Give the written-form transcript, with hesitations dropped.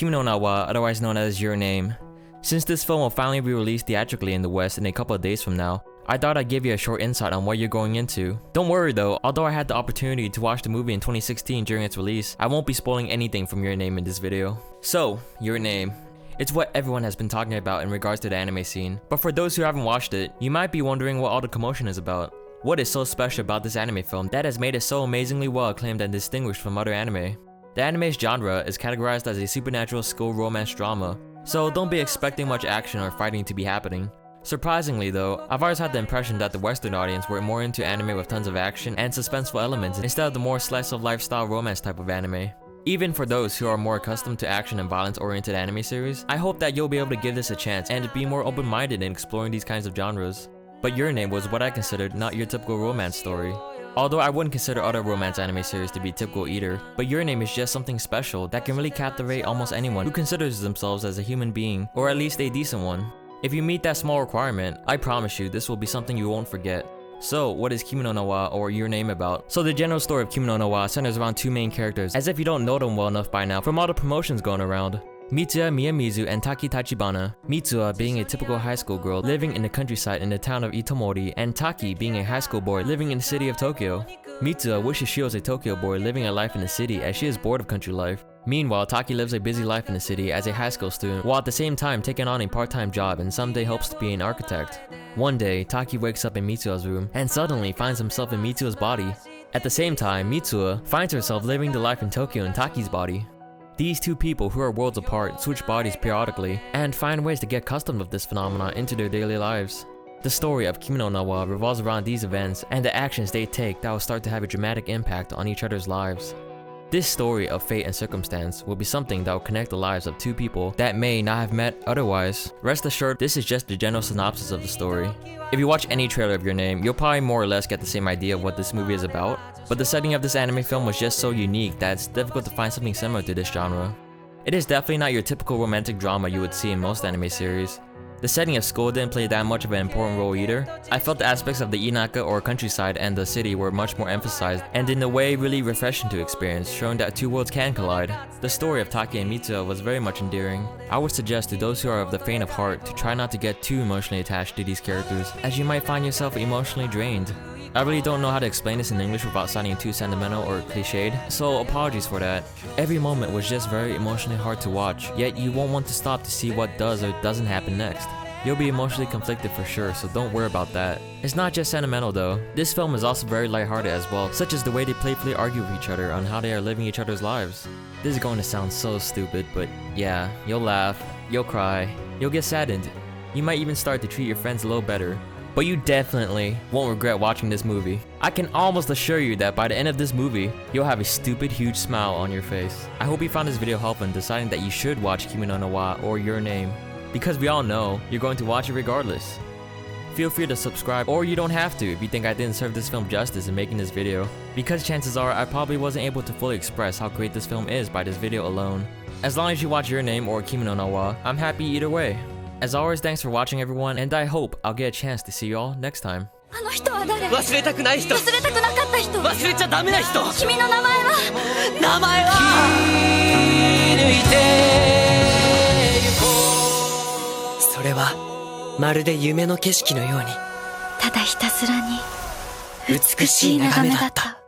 Kimi no Na wa, otherwise known as Your Name. Since this film will finally be released theatrically in the West in a couple of days from now, I thought I'd give you a short insight on what you're going into. Don't worry though, although I had the opportunity to watch the movie in 2016 during its release, I won't be spoiling anything from Your Name in this video. So, Your Name. It's what everyone has been talking about in regards to the anime scene, but for those who haven't watched it, you might be wondering what all the commotion is about. What is so special about this anime film that has made it so amazingly well acclaimed and distinguished from other anime? The anime's genre is categorized as a supernatural school romance drama, so don't be expecting much action or fighting to be happening. Surprisingly though, I've always had the impression that the Western audience were more into anime with tons of action and suspenseful elements instead of the more slice of life style romance type of anime. Even for those who are more accustomed to action and violence oriented anime series, I hope that you'll be able to give this a chance and be more open-minded in exploring these kinds of genres. But Your Name was what I considered not your typical romance story. Although I wouldn't consider other romance anime series to be typical either, but Your Name is just something special that can really captivate almost anyone who considers themselves as a human being, or at least a decent one. If you meet that small requirement, I promise you this will be something you won't forget. So, what is Kimi no Na wa or Your Name about? So the general story of Kimi no Na wa centers around two main characters, as if you don't know them well enough by now from all the promotions going around. Mitsuya Miyamizu and Taki Tachibana. Mitsuya being a typical high school girl living in the countryside in the town of Itomori, and Taki being a high school boy living in the city of Tokyo. Mitsuya wishes she was a Tokyo boy living a life in the city as she is bored of country life. Meanwhile, Taki lives a busy life in the city as a high school student, while at the same time taking on a part-time job and someday hopes to be an architect. One day, Taki wakes up in Mitsuya's room and suddenly finds himself in Mitsuya's body. At the same time, Mitsuya finds herself living the life in Tokyo in Taki's body. These two people who are worlds apart switch bodies periodically and find ways to get accustomed with this phenomenon into their daily lives. The story of Kimi no Na wa revolves around these events and the actions they take that will start to have a dramatic impact on each other's lives. This story of fate and circumstance will be something that will connect the lives of two people that may not have met otherwise. Rest assured, this is just the general synopsis of the story. If you watch any trailer of Your Name, you'll probably more or less get the same idea of what this movie is about, but the setting of this anime film was just so unique that it's difficult to find something similar to this genre. It is definitely not your typical romantic drama you would see in most anime series. The setting of school didn't play that much of an important role either. I felt the aspects of the Inaka or countryside and the city were much more emphasized and in a way really refreshing to experience, showing that two worlds can collide. The story of Taki and Mitsuya was very much endearing. I would suggest to those who are of the faint of heart to try not to get too emotionally attached to these characters, as you might find yourself emotionally drained. I really don't know how to explain this in English without sounding too sentimental or cliched, so apologies for that. Every moment was just very emotionally hard to watch, yet you won't want to stop to see what does or doesn't happen next. You'll be emotionally conflicted for sure, so don't worry about that. It's not just sentimental though. This film is also very lighthearted as well, such as the way they playfully argue with each other on how they are living each other's lives. This is going to sound so stupid, but yeah, you'll laugh, you'll cry, you'll get saddened. You might even start to treat your friends a little better. But you definitely won't regret watching this movie. I can almost assure you that by the end of this movie, you'll have a stupid huge smile on your face. I hope you found this video helpful in deciding that you should watch Kimi no Na wa or Your Name, because we all know you're going to watch it regardless. Feel free to subscribe, or you don't have to if you think I didn't serve this film justice in making this video, because chances are I probably wasn't able to fully express how great this film is by this video alone. As long as you watch Your Name or Kimi no Na wa, I'm happy either way. As always, thanks for watching everyone, and I hope I'll get a chance to see you all next time. あの人は誰？忘れたくない人、忘れたくなかった人、忘れちゃダメな人、君の名前は？名前は気抜いてゆこう。それはまるで夢の景色のように、ただひたすらに美しい眺めだった。